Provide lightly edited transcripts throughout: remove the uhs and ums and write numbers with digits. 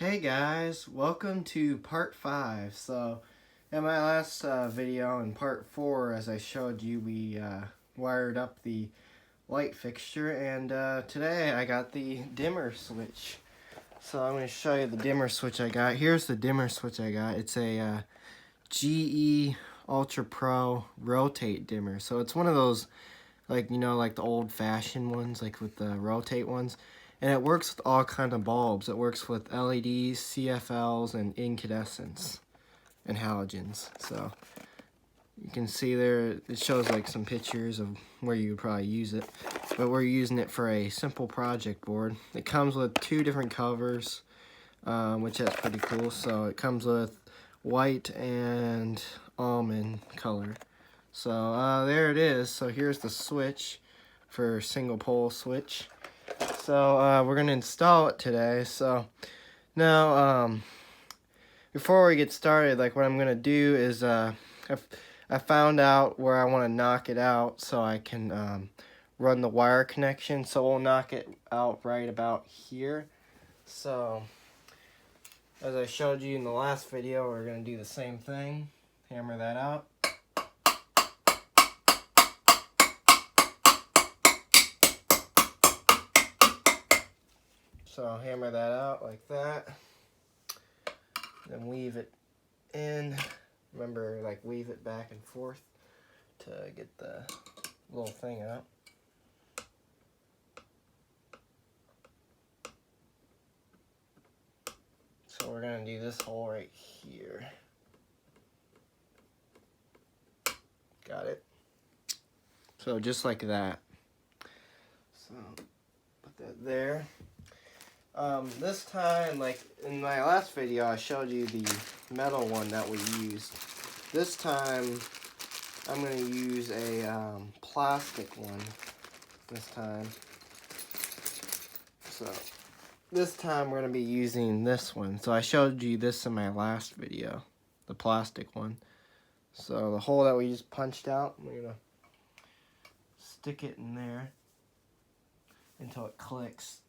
Hey guys, welcome to part 5. So in my last video in part 4, as I showed you, we wired up the light fixture, and today I got the dimmer switch. So I'm going to show you the dimmer switch I got. Here's the dimmer switch I got. It's a GE Ultra Pro rotate dimmer. So it's one of those, like the old-fashioned ones, like with the rotate ones. And it works with all kind of bulbs. It works with LEDs, CFLs, and incandescents and halogens. So you can see there, it shows like some pictures of where you would probably use it. But we're using it for a simple project board. It comes with 2 different covers, which is pretty cool. So it comes with white and almond color. So there it is. So here's the switch for single pole switch. So we're gonna install it today. So now before we get started, like what I'm gonna do is I found out where I want to knock it out so I can run the wire connection. So we'll knock it out right about here. So as I showed you in the last video, we're gonna do the same thing. Hammer that out. So I'll hammer that out like that. Then weave it in. Remember, like, weave it back and forth to get the little thing out. So we're gonna do this hole right here. Got it? So just like that. So put that there. This time, like in my last video, I showed you the metal one that we used. This time, I'm going to use a plastic one this time. So this time we're going to be using this one. So I showed you this in my last video, the plastic one. So the hole that we just punched out, we're going to stick it in there until it clicks.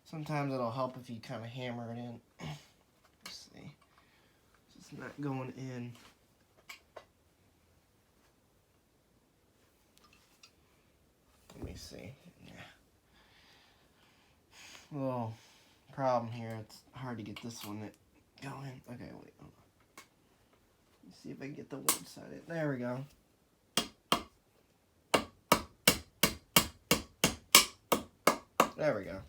Sometimes it'll help if you kind of hammer it in. Let's see. It's just not going in. Let me see. Yeah. Little problem here. It's hard to get this one going. Okay, wait. Hold on. Let's see if I can get the wood side. There we go. There we go.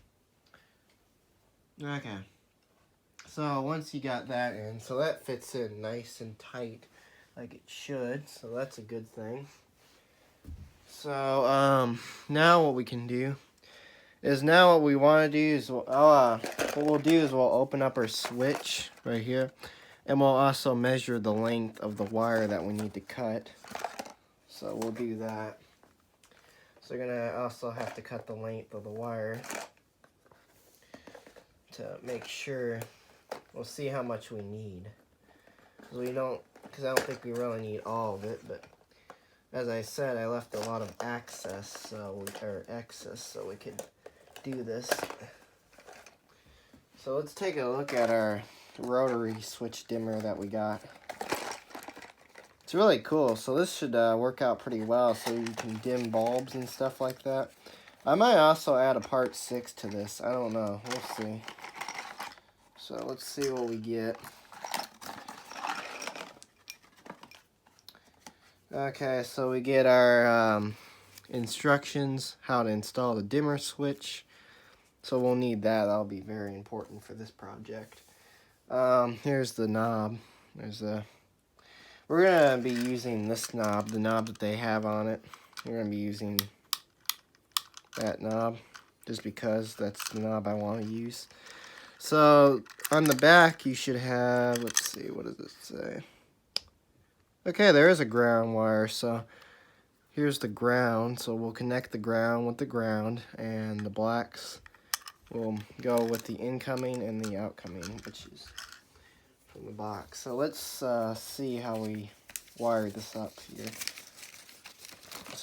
Okay. So once you got that in, so that fits in nice and tight like it should. So that's a good thing. So now what we can do is, now what we want to do is what we'll do is we'll open up our switch right here, and we'll also measure the length of the wire that we need to cut. So we'll do that. So we're gonna also have to cut the length of the wire to make sure. We'll see how much we need. Because I don't think we really need all of it, but as I said, I left a lot of excess, so we could do this. So let's take a look at our rotary switch dimmer that we got. It's really cool. So this should work out pretty well, so you can dim bulbs and stuff like that. I might also add a part 6 to this. I don't know. We'll see. So let's see what we get. Okay, so we get our instructions how to install the dimmer switch. So we'll need that. That'll be very important for this project. Here's the knob. We're gonna be using this knob, the knob that they have on it. We're gonna be using that knob just because that's the knob I want to use. So on the back you should have, let's see, what does it say? Okay, there is a ground wire. So here's the ground. So we'll connect the ground with the ground, and the blacks will go with the incoming and the outcoming, which is from the box. So let's see how we wire this up here.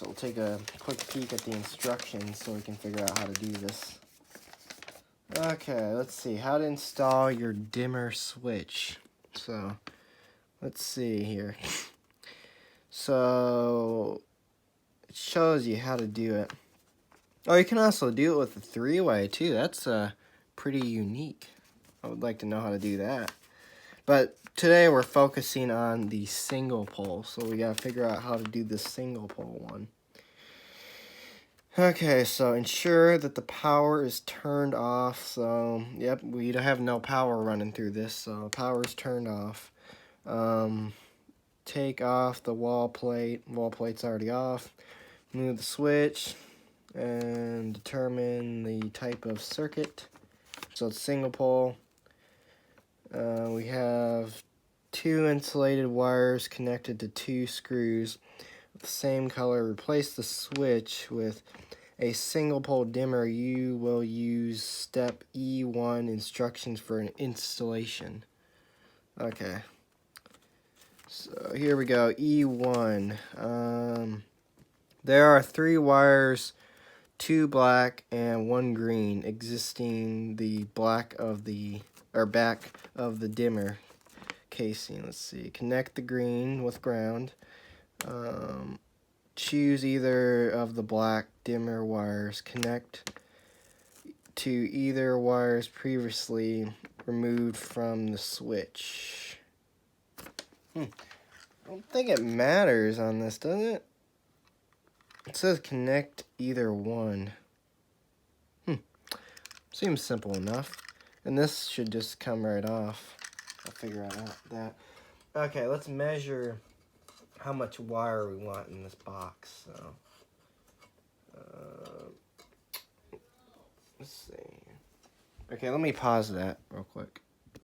So we'll take a quick peek at the instructions so we can figure out how to do this. Okay, let's see. How to install your dimmer switch. So, let's see here. So, it shows you how to do it. Oh, you can also do it with a three-way too. That's pretty unique. I would like to know how to do that. But today we're focusing on the single pole, so we gotta figure out how to do the single pole one. Okay, so ensure that the power is turned off. So, yep, we have no power running through this, so power is turned off. Take off the wall plate. Wall plate's already off. Move the switch and determine the type of circuit. So it's single pole. We have 2 insulated wires connected to 2 screws of the same color. Replace the switch with a single pole dimmer. You will use step E1 instructions for an installation. Okay. So here we go, E1. There are 3 wires, 2 black and 1 green, existing the back of the dimmer casing. Let's see. Connect the green with ground. Choose either of the black dimmer wires. Connect to either wires previously removed from the switch. I don't think it matters on this, does it? It says connect either one. Seems simple enough. And this should just come right off. I'll figure out that. Okay, let's measure how much wire we want in this box. So, let's see. Okay, let me pause that real quick.